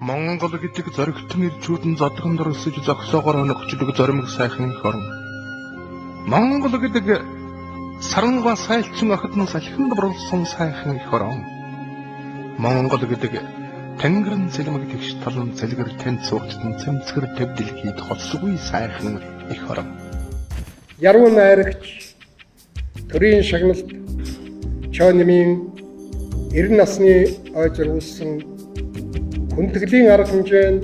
Монгол гэдэг зоригтон ирчүүдэн зодгон дөрөсөж зогсоогоор өнөгчлөг зоримог сайхан их орн. Монгол гэдэг сарангаа сайлчин охидн салхинд бурлсан сайхан их орн. Монгол гэдэг тэнгэрэн цэлмэг тэгш талан цэлгэр тэнцүүгтэн цэмцгэр төвдөлхийд холсгүй сайхан их орн. Яруу найрагч төрийн шагналт чоонмын 90 насны ой зориулсан хүндэтгэлийн арга хэмжээнд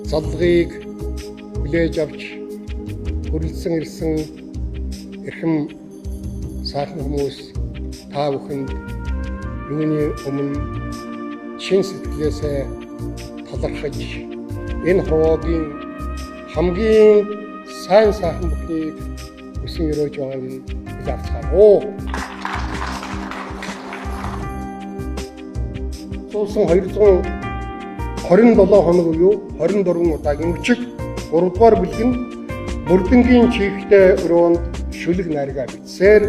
залгыг хүлээж авч хүрэлцэн ирсэн эрхэм сайхан хүмүүс та бүхэнд юуны өмнө чин сэтгэлээсээ талархаж энэ хорвоогийн хамгийн сайн сайхан бүхнийг хүсэн өрөөж байгааг хэлцгаая. Суусан 227 хоног буюу 24 удаагийн өчиг 3 дугаар бүлэг нь Мөрдөнгийн чихтэй өрөөнд шүлэг найргаа бичсээр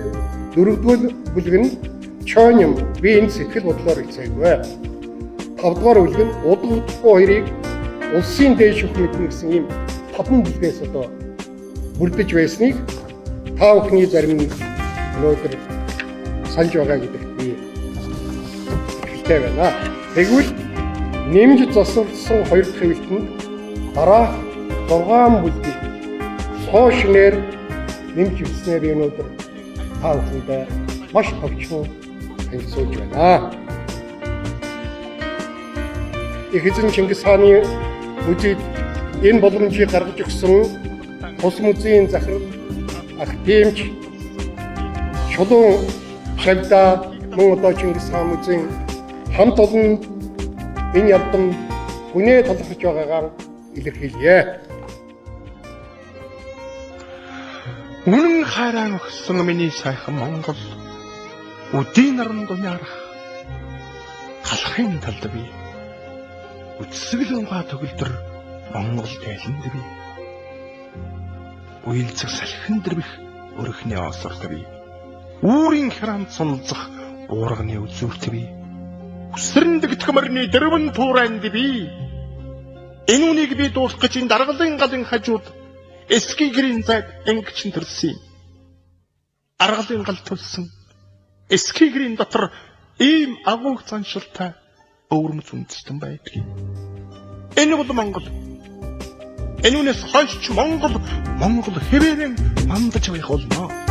4 дугаар бүлэг нь чооним би энэ сэтгэл бодлоор хэлцээгүй. 5 дугаар бүлэг нь удахгүй хоёрыг улсын дээш хөх мэднэ гэсэн ийм 5 бүлгээс одоо бүрдэж байсныг та бүхний зарим нь өнөөдөр санаж байгаа гэдэгт би хэлтэй байна. Тэгвэл нэмж засварласан 2 дахь хэвлэлтэнд дараах 6 бүлгийг хоошнэр нэмж бичснээр би өнөөдөр та бүхэндээ маш товчхон танилцуулж байна. Их эзэн Чингис хааны үжид энэ боломжийг гаргаж өгсөн тус музейн захирал ах дэмж чулуун шавьда мөн одоо Чингис хаан музейн хамт олон энэ ялдан хүнээ талархаж байгаагаар илэрхийлье. Үнэн хайраа өгсөн миний сайхан Монгол үдийн наран гомярах халахын талд би үтсгэлэн га төгөлдөр Монгол тайланд би уйлцэг салхин дэрбих өрхний осорт би үүрийн храмд сунлзах уурганы үзүүрт би үсрэндэг төмөрний дэрвэн тууранд би энэ үнийг би дуусгах гэж энэ даргалын галын хажууд эсгийн гэрийн зайд ангичин төрсөн. Аргалын гал төлсөн эсгийн гэрийн дотор ийм агуух заншилтай өвөрмөц үндэстэн байдаг. Энэ бол Монгол. Энэ үнээс хойш Монгол хэвээрэн мандаж байх болно.